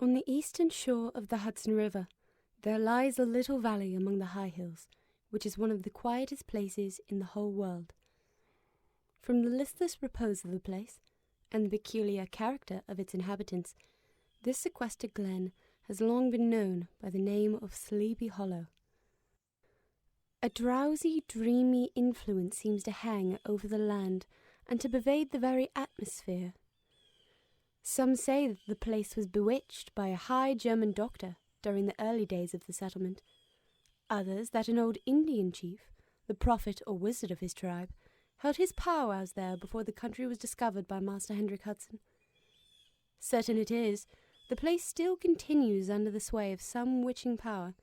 On the eastern shore of the Hudson River, there lies a little valley among the high hills, which is one of the quietest places in the whole world. From the listless repose of the place, and the peculiar character of its inhabitants, this sequestered glen has long been known by the name of Sleepy Hollow. A drowsy, dreamy influence seems to hang over the land and to pervade the very atmosphere. Some say that the place was bewitched by a high German doctor during the early days of the settlement. Others that an old Indian chief, the prophet or wizard of his tribe, held his powwows there before the country was discovered by Master Hendrik Hudson. Certain it is, the place still continues under the sway of some witching power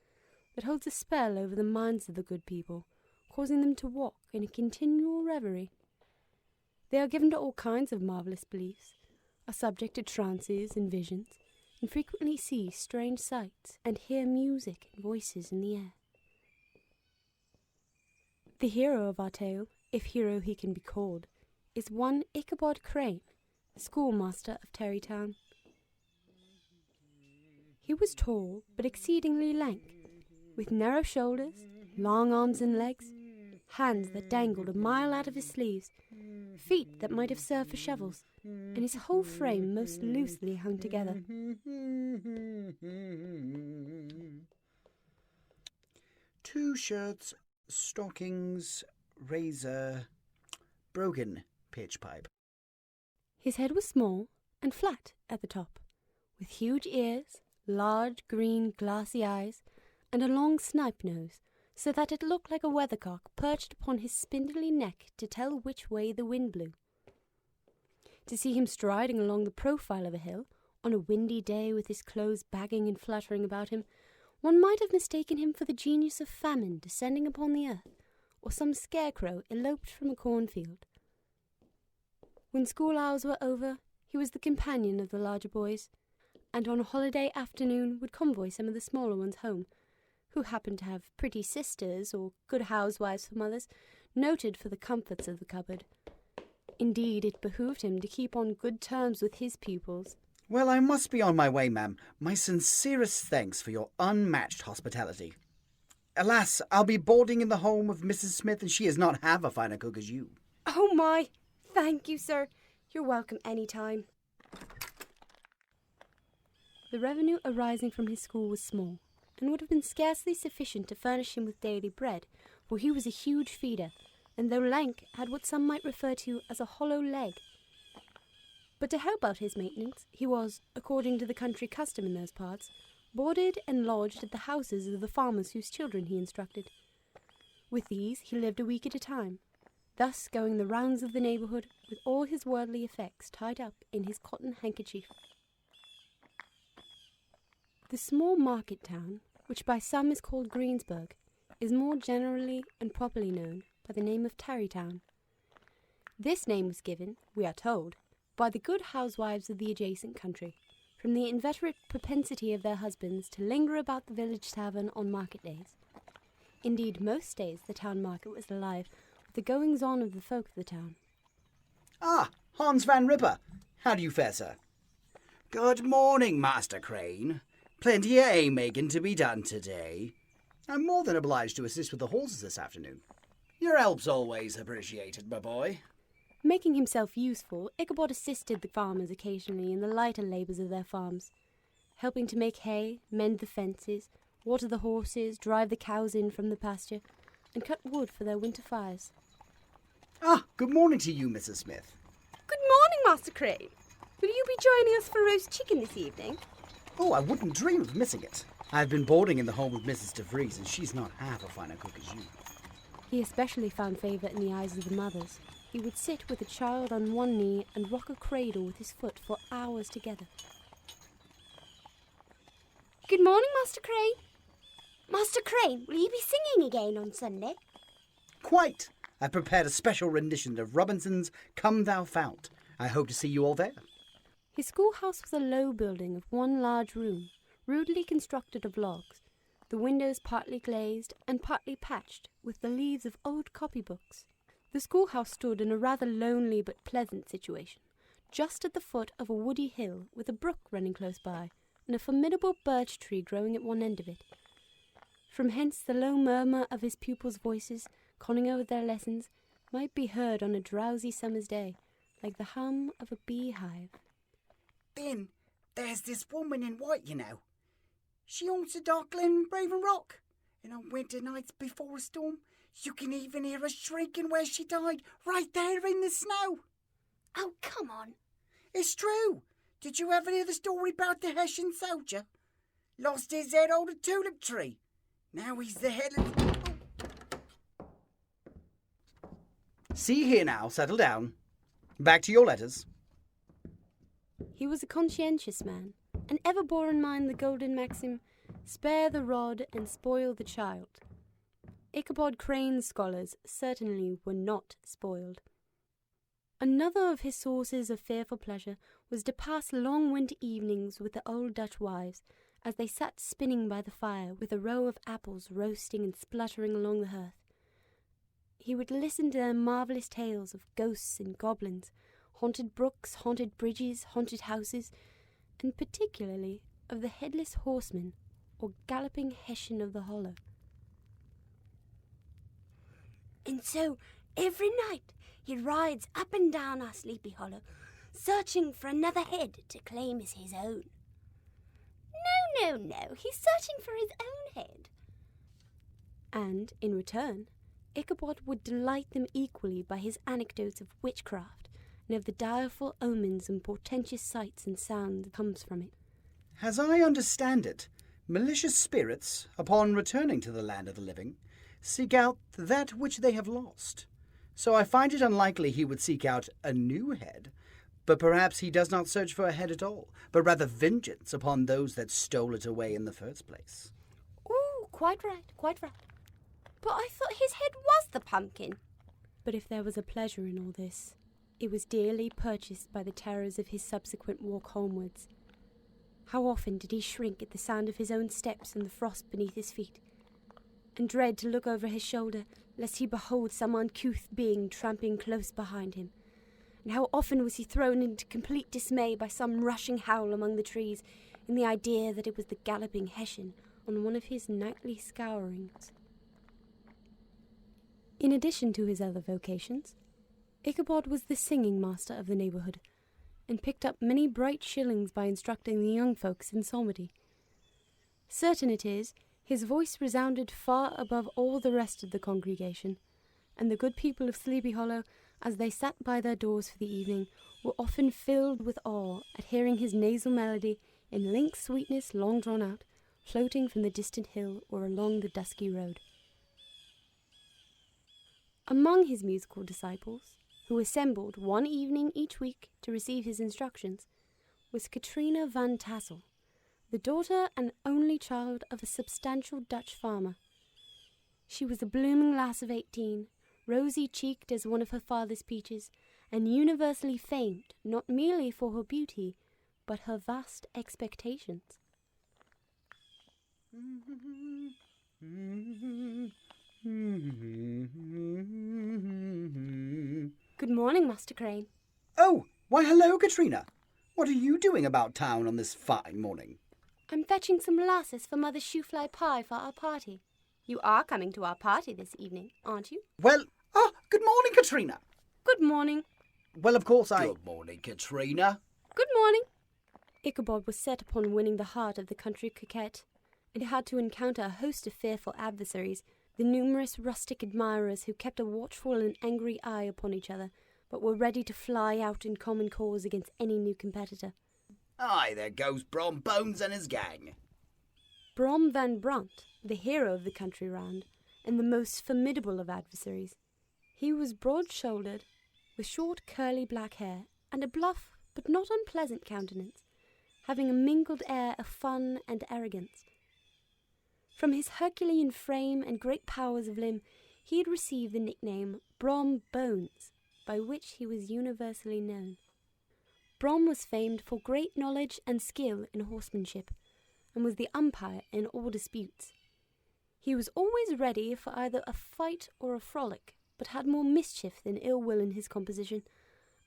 that holds a spell over the minds of the good people, causing them to walk in a continual reverie. They are given to all kinds of marvellous beliefs, are subject to trances and visions, and frequently see strange sights and hear music and voices in the air. The hero of our tale, if hero he can be called, is one Ichabod Crane, schoolmaster of Terrytown. He was tall but exceedingly lank, with narrow shoulders, long arms and legs, hands that dangled a mile out of his sleeves, feet that might have served for shovels, and his whole frame most loosely hung together. Two shirts, stockings, razor, broken pitch pipe. His head was small and flat at the top, with huge ears, large green glassy eyes, and a long snipe nose, so that it looked like a weathercock perched upon his spindly neck to tell which way the wind blew. To see him striding along the profile of a hill, on a windy day with his clothes bagging and fluttering about him, one might have mistaken him for the genius of famine descending upon the earth, or some scarecrow eloped from a cornfield. When school hours were over, he was the companion of the larger boys, and on a holiday afternoon would convoy some of the smaller ones home, who happened to have pretty sisters or good housewives for mothers, noted for the comforts of the cupboard. Indeed, it behooved him to keep on good terms with his pupils. Well, I must be on my way, ma'am. My sincerest thanks for your unmatched hospitality. Alas, I'll be boarding in the home of Mrs. Smith, and she is not half a finer cook as you. Oh my! Thank you, sir. You're welcome any time. The revenue arising from his school was small, and would have been scarcely sufficient to furnish him with daily bread, for he was a huge feeder, and though lank, had what some might refer to as a hollow leg. But to help out his maintenance, he was, according to the country custom in those parts, boarded and lodged at the houses of the farmers whose children he instructed. With these he lived a week at a time, thus going the rounds of the neighbourhood with all his worldly effects tied up in his cotton handkerchief. The small market town, which by some is called Greensburg, is more generally and properly known by the name of Tarrytown. This name was given, we are told, by the good housewives of the adjacent country, from the inveterate propensity of their husbands to linger about the village tavern on market days. Indeed, most days the town market was alive with the goings-on of the folk of the town. Ah, Hans Van Ripper. How do you fare, sir? Good morning, Master Crane. Plenty of hay-making to be done today. I'm more than obliged to assist with the horses this afternoon. Your help's always appreciated, my boy. Making himself useful, Ichabod assisted the farmers occasionally in the lighter labours of their farms, helping to make hay, mend the fences, water the horses, drive the cows in from the pasture, and cut wood for their winter fires. Ah, good morning to you, Mrs. Smith. Good morning, Master Crane. Will you be joining us for roast chicken this evening? Oh, I wouldn't dream of missing it. I've been boarding in the home of Mrs. DeVries, and she's not half a finer cook as you. He especially found favour in the eyes of the mothers. He would sit with a child on one knee and rock a cradle with his foot for hours together. Good morning, Master Crane. Master Crane, will you be singing again on Sunday? Quite. I've prepared a special rendition of Robinson's Come Thou Fount. I hope to see you all there. His schoolhouse was a low building of one large room, rudely constructed of logs, the windows partly glazed and partly patched with the leaves of old copybooks. The schoolhouse stood in a rather lonely but pleasant situation, just at the foot of a woody hill with a brook running close by, and a formidable birch tree growing at one end of it. From hence the low murmur of his pupils' voices, conning over their lessons, might be heard on a drowsy summer's day, like the hum of a beehive. Then there's this woman in white, you know. She owns the Dark Glen Raven Rock, and on winter nights before a storm, you can even hear her shrieking where she died, right there in the snow. Oh, come on. It's true. Did you ever hear the story about the Hessian soldier? Lost his head on a tulip tree. Now he's the head of the... See here now, settle down. Back to your letters. He was a conscientious man, and ever bore in mind the golden maxim, spare the rod and spoil the child. Ichabod Crane's scholars certainly were not spoiled. Another of his sources of fearful pleasure was to pass long winter evenings with the old Dutch wives, as they sat spinning by the fire with a row of apples roasting and spluttering along the hearth. He would listen to their marvellous tales of ghosts and goblins, haunted brooks, haunted bridges, haunted houses, and particularly of the headless horseman or galloping Hessian of the Hollow. And so, every night, he rides up and down our Sleepy Hollow, searching for another head to claim as his own. No, he's searching for his own head. And, in return, Ichabod would delight them equally by his anecdotes of witchcraft and of the direful omens and portentous sights and sounds that comes from it. As I understand it, malicious spirits, upon returning to the land of the living, seek out that which they have lost. So I find it unlikely he would seek out a new head, but perhaps he does not search for a head at all, but rather vengeance upon those that stole it away in the first place. Oh, quite right. But I thought his head was the pumpkin. But if there was a pleasure in all this, it was dearly purchased by the terrors of his subsequent walk homewards. How often did he shrink at the sound of his own steps and the frost beneath his feet, and dread to look over his shoulder, lest he behold some uncouth being tramping close behind him. And how often was he thrown into complete dismay by some rushing howl among the trees, in the idea that it was the galloping Hessian on one of his nightly scourings. In addition to his other vocations, Ichabod was the singing master of the neighbourhood, and picked up many bright shillings by instructing the young folks in psalmody. Certain it is, his voice resounded far above all the rest of the congregation, and the good people of Sleepy Hollow, as they sat by their doors for the evening, were often filled with awe at hearing his nasal melody in linked sweetness long drawn out, floating from the distant hill or along the dusky road. Among his musical disciples, who assembled one evening each week to receive his instructions, was Katrina van Tassel, the daughter and only child of a substantial Dutch farmer. She was a blooming lass of 18, rosy-cheeked as one of her father's peaches, and universally famed not merely for her beauty, but her vast expectations. Good morning, Master Crane. Oh, why hello, Katrina. What are you doing about town on this fine morning? I'm fetching some molasses for Mother's shoe-fly pie for our party. You are coming to our party this evening, aren't you? Well, good morning, Katrina. Good morning. Well, of course Good morning, Katrina. Good morning. Ichabod was set upon winning the heart of the country coquette, and had to encounter a host of fearful adversaries, the numerous rustic admirers who kept a watchful and angry eye upon each other, but were ready to fly out in common cause against any new competitor. Aye, there goes Brom Bones and his gang. Brom Van Brunt, the hero of the country round, and the most formidable of adversaries. He was broad-shouldered, with short curly black hair, and a bluff but not unpleasant countenance, having a mingled air of fun and arrogance. From his Herculean frame and great powers of limb, he had received the nickname Brom Bones, by which he was universally known. Brom was famed for great knowledge and skill in horsemanship, and was the umpire in all disputes. He was always ready for either a fight or a frolic, but had more mischief than ill will in his composition,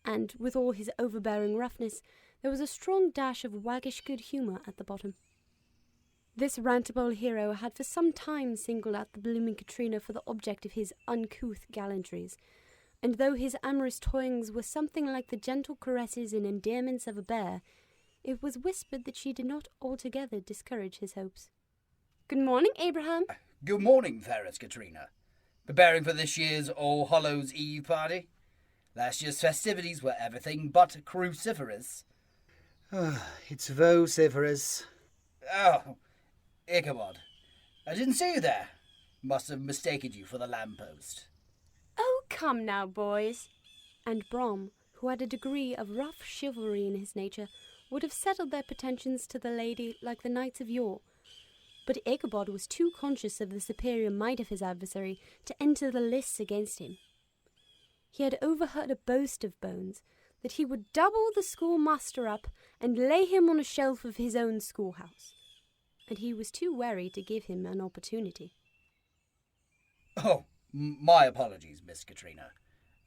and, with all his overbearing roughness, There was a strong dash of waggish good humour at the bottom. This rantable hero had for some time singled out the blooming Katrina for the object of his uncouth gallantries, and though his amorous toyings were something like the gentle caresses and endearments of a bear, it was whispered that she did not altogether discourage his hopes. "Good morning, Abraham." Good morning, fairest Katrina. Preparing for this year's All Hallows Eve party? Last year's festivities were everything but cruciferous. It's vociferous. Oh, Ichabod. I didn't see you there. Must have mistaken you for the lamppost. "Oh, come now, boys." And Brom, who had a degree of rough chivalry in his nature, would have settled their pretensions to the lady like the knights of yore. But Ichabod was too conscious of the superior might of his adversary to enter the lists against him. He had overheard a boast of Bones that he would double the schoolmaster up and lay him on a shelf of his own schoolhouse, and he was too wary to give him an opportunity. Oh, my apologies, Miss Katrina.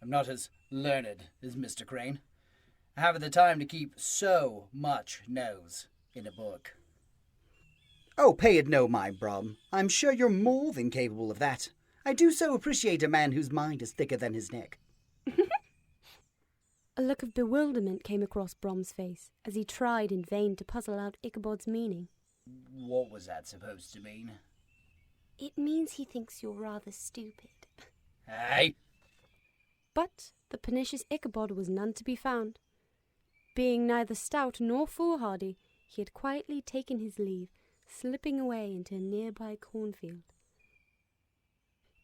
I'm not as learned as Mr. Crane. I haven't the time to keep so much nose in a book. Oh, pay it no mind, Brom. I'm sure you're more than capable of that. I do so appreciate a man whose mind is thicker than his neck. A look of bewilderment came across Brom's face as he tried in vain to puzzle out Ichabod's meaning. What was that supposed to mean? It means he thinks you're rather stupid. Hey! But the pernicious Ichabod was none to be found. Being neither stout nor foolhardy, he had quietly taken his leave, slipping away into a nearby cornfield.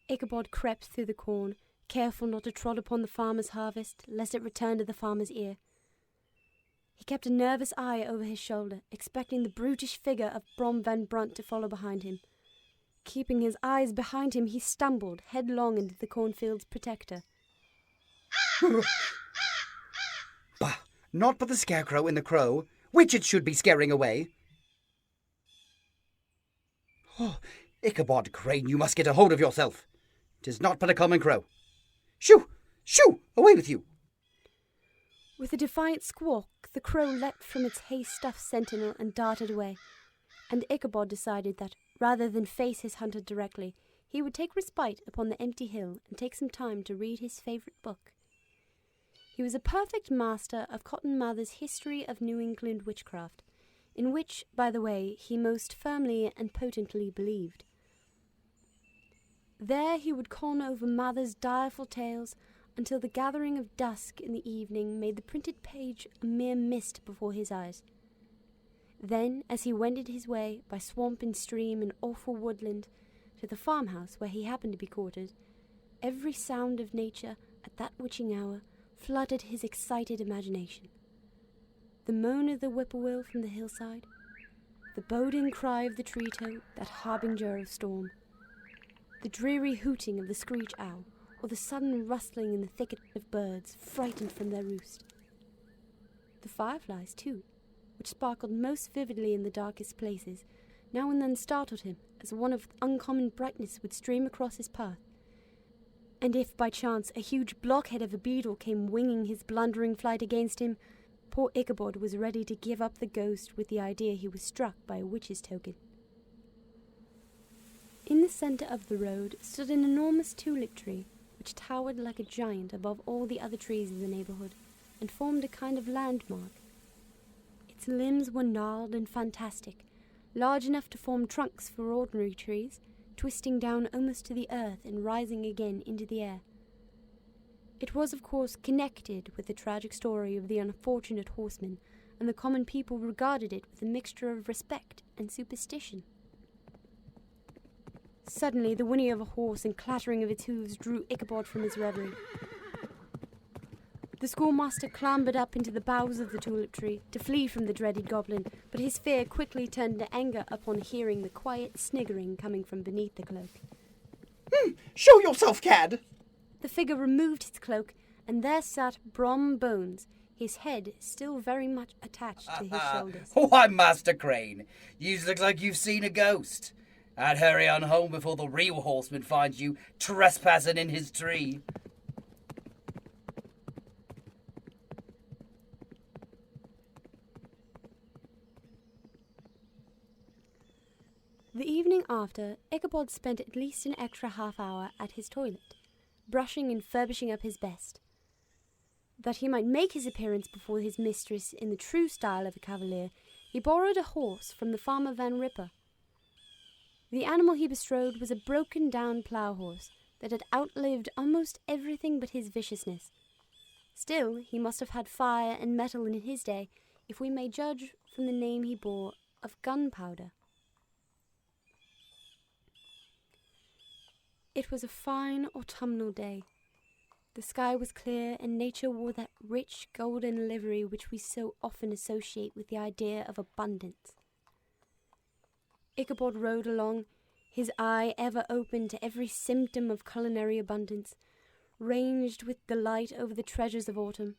Ichabod crept through the corn, careful not to trod upon the farmer's harvest, lest it return to the farmer's ear. He kept a nervous eye over his shoulder, expecting the brutish figure of Brom Van Brunt to follow behind him. Keeping his eyes behind him, he stumbled headlong into the cornfield's protector. Bah! Not but the scarecrow and the crow, which it should be scaring away. Oh, Ichabod Crane, you must get a hold of yourself. 'Tis not but a common crow. Shoo! Shoo! Away with you! With a defiant squawk, the crow leapt from its hay-stuffed sentinel and darted away, and Ichabod decided that, rather than face his hunter directly, he would take respite upon the empty hill and take some time to read his favourite book. He was a perfect master of Cotton Mather's History of New England Witchcraft, in which, by the way, he most firmly and potently believed. There he would con over Mather's direful tales until the gathering of dusk in the evening made the printed page a mere mist before his eyes. Then, as he wended his way by swamp and stream and awful woodland to the farmhouse where he happened to be quartered, every sound of nature at that witching hour flooded his excited imagination. The moan of the whippoorwill from the hillside, the boding cry of the tree-toad, that harbinger of storm, the dreary hooting of the screech owl, or the sudden rustling in the thicket of birds frightened from their roost. The fireflies, too, which sparkled most vividly in the darkest places, now and then startled him, as one of uncommon brightness would stream across his path. And if by chance a huge blockhead of a beetle came winging his blundering flight against him, poor Ichabod was ready to give up the ghost with the idea he was struck by a witch's token. In the centre of the road stood an enormous tulip tree, which towered like a giant above all the other trees in the neighbourhood, and formed a kind of landmark. Its limbs were gnarled and fantastic, large enough to form trunks for ordinary trees, twisting down almost to the earth and rising again into the air. It was, of course, connected with the tragic story of the unfortunate horseman, and the common people regarded it with a mixture of respect and superstition. Suddenly, the whinny of a horse and clattering of its hoofs drew Ichabod from his reverie. The schoolmaster clambered up into the boughs of the tulip tree to flee from the dreaded goblin, but his fear quickly turned to anger upon hearing the quiet sniggering coming from beneath the cloak. Show yourself, cad! The figure removed his cloak, and there sat Brom Bones, his head still very much attached to his shoulders. Why, Master Crane, you look like you've seen a ghost. I'd hurry on home before the real horseman finds you trespassing in his tree. The evening after, Ichabod spent at least an extra half-hour at his toilet, brushing and furbishing up his best. That he might make his appearance before his mistress in the true style of a cavalier, he borrowed a horse from the farmer Van Ripper. The animal he bestrode was a broken-down plough-horse that had outlived almost everything but his viciousness. Still, he must have had fire and metal in his day, if we may judge from the name he bore of Gunpowder. It was a fine autumnal day. The sky was clear, and nature wore that rich golden livery which we so often associate with the idea of abundance. Ichabod rode along, his eye ever open to every symptom of culinary abundance, ranged with delight over the treasures of autumn.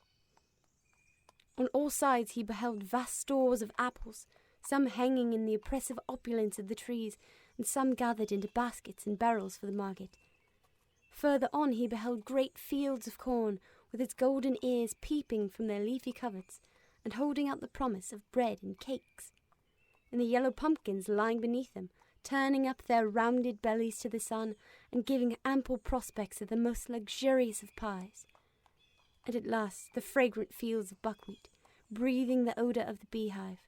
On all sides he beheld vast stores of apples, some hanging in the oppressive opulence of the trees, and some gathered into baskets and barrels for the market. Further on he beheld great fields of corn, with its golden ears peeping from their leafy coverts, and holding out the promise of bread and cakes, and the yellow pumpkins lying beneath them, turning up their rounded bellies to the sun, and giving ample prospects of the most luxurious of pies. And at last the fragrant fields of buckwheat, breathing the odour of the beehive.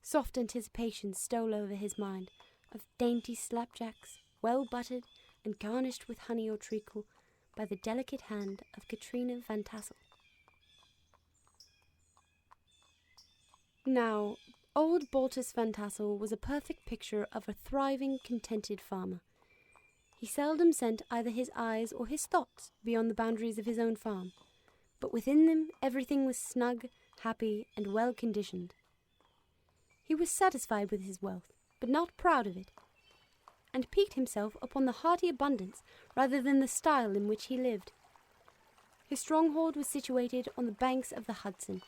Soft anticipations stole over his mind, of dainty slapjacks, well buttered, and garnished with honey or treacle by the delicate hand of Katrina Van Tassel. Now, old Baltus Van Tassel was a perfect picture of a thriving, contented farmer. He seldom sent either his eyes or his thoughts beyond the boundaries of his own farm, but within them everything was snug, happy, and well-conditioned. He was satisfied with his wealth, but not proud of it, and piqued himself upon the hearty abundance rather than the style in which he lived. His stronghold was situated on the banks of the Hudson.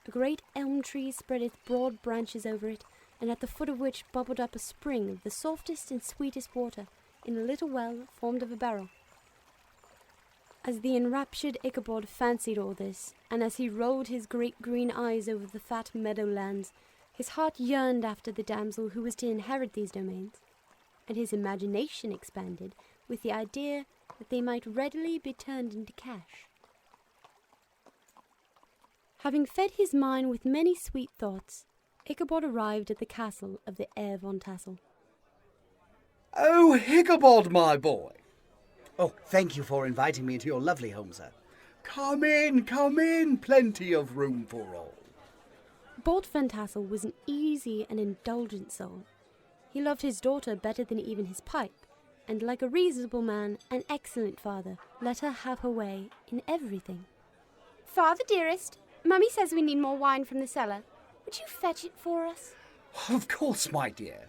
A great elm tree spread its broad branches over it, and at the foot of which bubbled up a spring of the softest and sweetest water in a little well formed of a barrel. As the enraptured Ichabod fancied all this, and as he rolled his great green eyes over the fat meadowlands, his heart yearned after the damsel who was to inherit these domains, and his imagination expanded with the idea that they might readily be turned into cash. Having fed his mind with many sweet thoughts, Ichabod arrived at the castle of the heir Von Tassel. Oh, Ichabod, my boy! Oh, thank you for inviting me into your lovely home, sir. Come in, plenty of room for all. Bolt Van Tassel was an easy and indulgent soul. He loved his daughter better than even his pipe, and like a reasonable man, an excellent father, let her have her way in everything. Father dearest, Mummy says we need more wine from the cellar. Would you fetch it for us? Of course, my dear.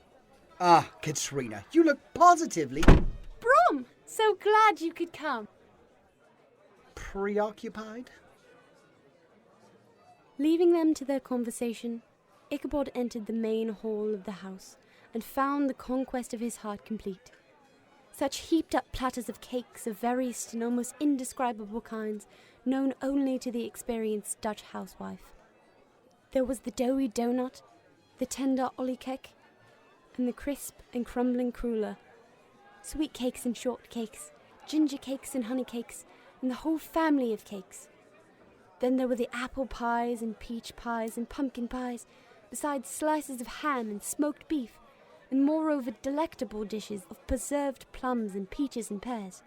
Ah, Katrina, you look positively Brom! So glad you could come. preoccupied. Leaving them to their conversation, Ichabod entered the main hall of the house, and found the conquest of his heart complete. Such heaped-up platters of cakes of various and almost indescribable kinds, known only to the experienced Dutch housewife. There was the doughy doughnut, the tender olykoek, and the crisp and crumbling cruller, sweet cakes and short cakes, ginger cakes and honey cakes, and the whole family of cakes. Then there were the apple pies and peach pies and pumpkin pies, besides slices of ham and smoked beef, and moreover delectable dishes of preserved plums and peaches and pears,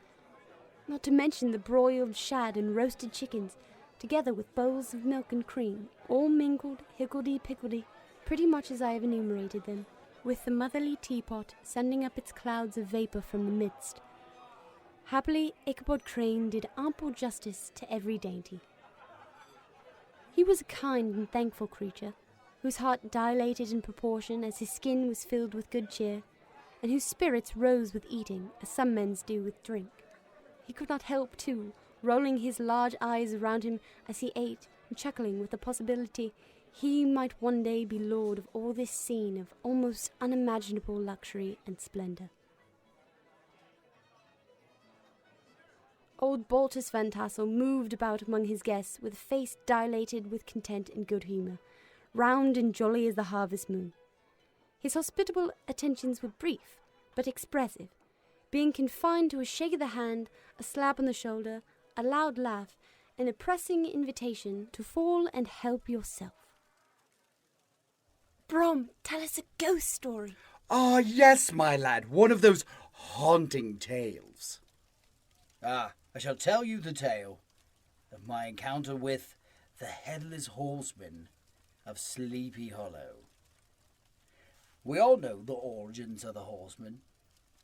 not to mention the broiled shad and roasted chickens, together with bowls of milk and cream, all mingled higgledy-piggledy, pretty much as I have enumerated them, with the motherly teapot sending up its clouds of vapour from the midst. Happily, Ichabod Crane did ample justice to every dainty. He was a kind and thankful creature, whose heart dilated in proportion as his skin was filled with good cheer, and whose spirits rose with eating, as some men's do with drink. He could not help, too, rolling his large eyes around him as he ate, and chuckling with the possibility he might one day be lord of all this scene of almost unimaginable luxury and splendour. Old Baltus Van Tassel moved about among his guests with a face dilated with content and good humour, round and jolly as the harvest moon. His hospitable attentions were brief, but expressive, being confined to a shake of the hand, a slap on the shoulder, a loud laugh, and a pressing invitation to fall and help yourself. Brom, tell us a ghost story. Ah, yes, my lad, one of those haunting tales. I shall tell you the tale of my encounter with the Headless Horseman of Sleepy Hollow. We all know the origins of the horseman,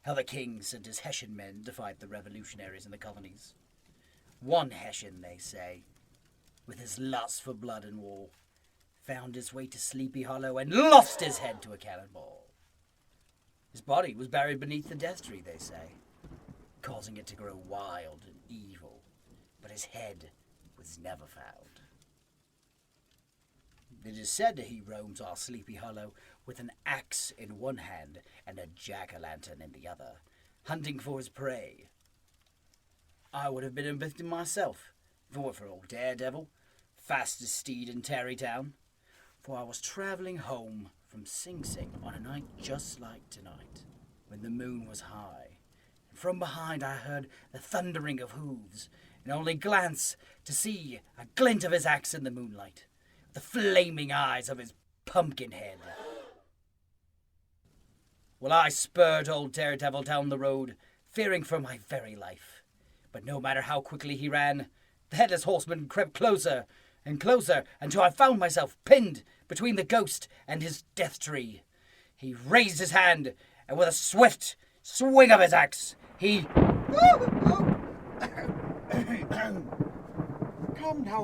how the king sent his Hessian men to fight the revolutionaries in the colonies. One Hessian, they say, with his lust for blood and war, found his way to Sleepy Hollow and lost his head to a cannonball. His body was buried beneath the death tree, they say, causing it to grow wild and evil, but his head was never found. It is said that he roams our Sleepy Hollow with an axe in one hand and a jack-o'-lantern in the other, hunting for his prey. I would have been a victim myself, if it were for old Daredevil, fastest steed in Tarrytown, for I was travelling home from Sing Sing on a night just like tonight, when the moon was high, and from behind I heard the thundering of hooves, and only glanced to see a glint of his axe in the moonlight, the flaming eyes of his pumpkin head. Well, I spurred old Daredevil down the road, fearing for my very life. But no matter how quickly he ran, the Headless Horseman crept closer and closer until I found myself pinned between the ghost and his death tree. He raised his hand, and with a swift swing of his axe, he...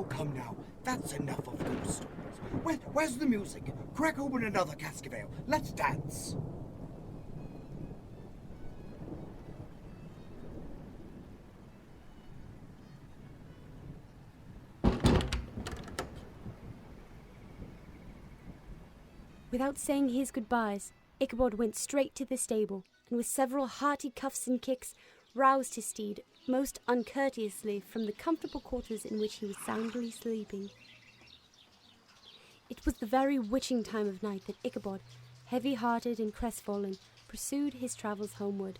Come now. That's enough of ghost stories. Where's the music? Crack open another cask of ale. Let's dance. Without saying his goodbyes, Ichabod went straight to the stable, and with several hearty cuffs and kicks, roused his steed most uncourteously from the comfortable quarters in which he was soundly sleeping. It was the very witching time of night that Ichabod, heavy-hearted and crestfallen, pursued his travels homeward,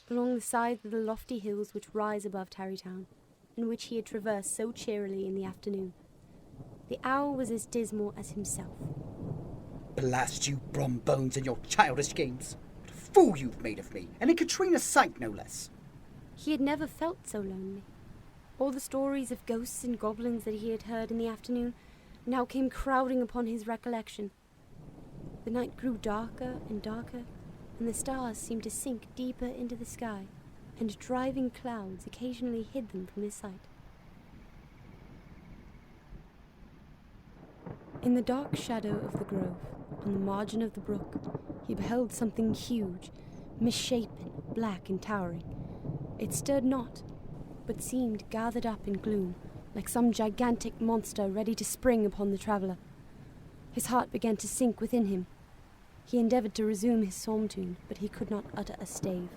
along the sides of the lofty hills which rise above Tarrytown, and which he had traversed so cheerily in the afternoon. The hour was as dismal as himself. Blast you, Brom Bones, and your childish games. What a fool you've made of me, and in Katrina's sight, no less. He had never felt so lonely. All the stories of ghosts and goblins that he had heard in the afternoon now came crowding upon his recollection. The night grew darker and darker, and the stars seemed to sink deeper into the sky, and driving clouds occasionally hid them from his sight. In the dark shadow of the grove, on the margin of the brook, he beheld something huge, misshapen, black and towering. It stirred not, but seemed gathered up in gloom, like some gigantic monster ready to spring upon the traveller. His heart began to sink within him. He endeavoured to resume his psalm tune, but he could not utter a stave.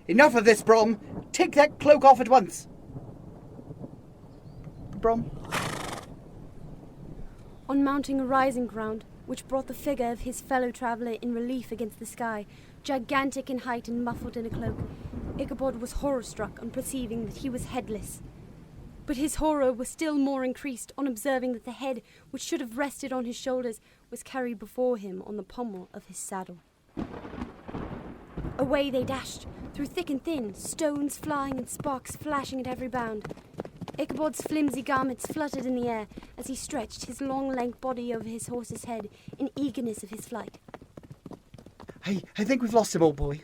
Enough of this, Brom. Take that cloak off at once. Brom. On mounting a rising ground, which brought the figure of his fellow traveller in relief against the sky, gigantic in height and muffled in a cloak, Ichabod was horror-struck on perceiving that he was headless. But his horror was still more increased on observing that the head, which should have rested on his shoulders, was carried before him on the pommel of his saddle. Away they dashed, through thick and thin, stones flying and sparks flashing at every bound. Ichabod's flimsy garments fluttered in the air as he stretched his long, lank body over his horse's head in eagerness of his flight. I think we've lost him, old boy.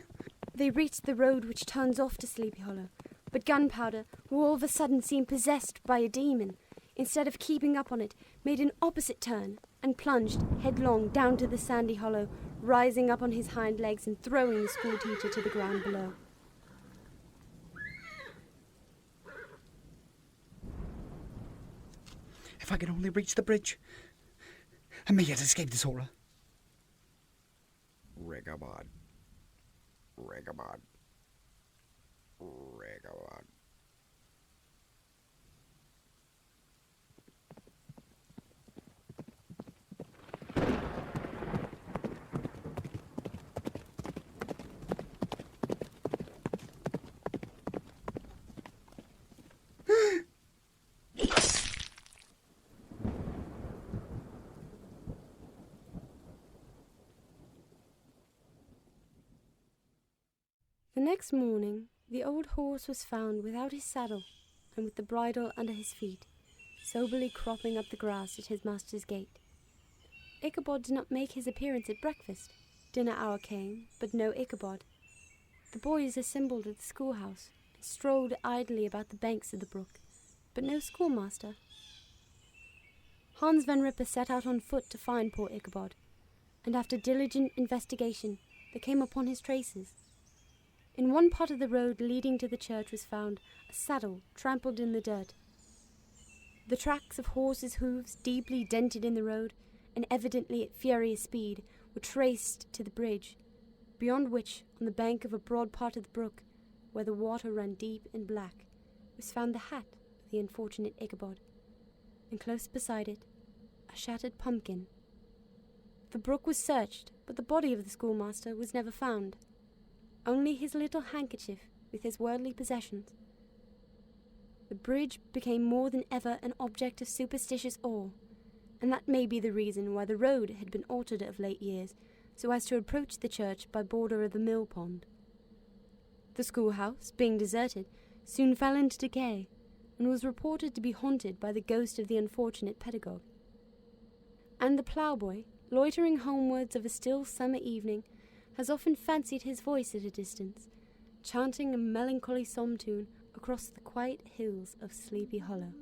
They reached the road which turns off to Sleepy Hollow, but Gunpowder, who all of a sudden seemed possessed by a demon, instead of keeping up on it, made an opposite turn and plunged headlong down to the sandy hollow, rising up on his hind legs and throwing the schoolteacher to the ground below. If I can only reach the bridge, I may yet escape this horror. Rigabod. Rigabod. Rigabod. The next morning, the old horse was found without his saddle and with the bridle under his feet, soberly cropping up the grass at his master's gate. Ichabod did not make his appearance at breakfast. Dinner hour came, but no Ichabod. The boys assembled at the schoolhouse and strolled idly about the banks of the brook, but no schoolmaster. Hans Van Ripper set out on foot to find poor Ichabod, and after diligent investigation they came upon his traces. In one part of the road leading to the church was found a saddle trampled in the dirt. The tracks of horses' hooves, deeply dented in the road, and evidently at furious speed, were traced to the bridge, beyond which, on the bank of a broad part of the brook, where the water ran deep and black, was found the hat of the unfortunate Ichabod, and close beside it, a shattered pumpkin. The brook was searched, but the body of the schoolmaster was never found. Only his little handkerchief with his worldly possessions. The bridge became more than ever an object of superstitious awe, and that may be the reason why the road had been altered of late years, so as to approach the church by border of the mill pond. The schoolhouse, being deserted, soon fell into decay, and was reported to be haunted by the ghost of the unfortunate pedagogue. And the ploughboy, loitering homewards of a still summer evening, has often fancied his voice at a distance, chanting a melancholy psalm tune across the quiet hills of Sleepy Hollow.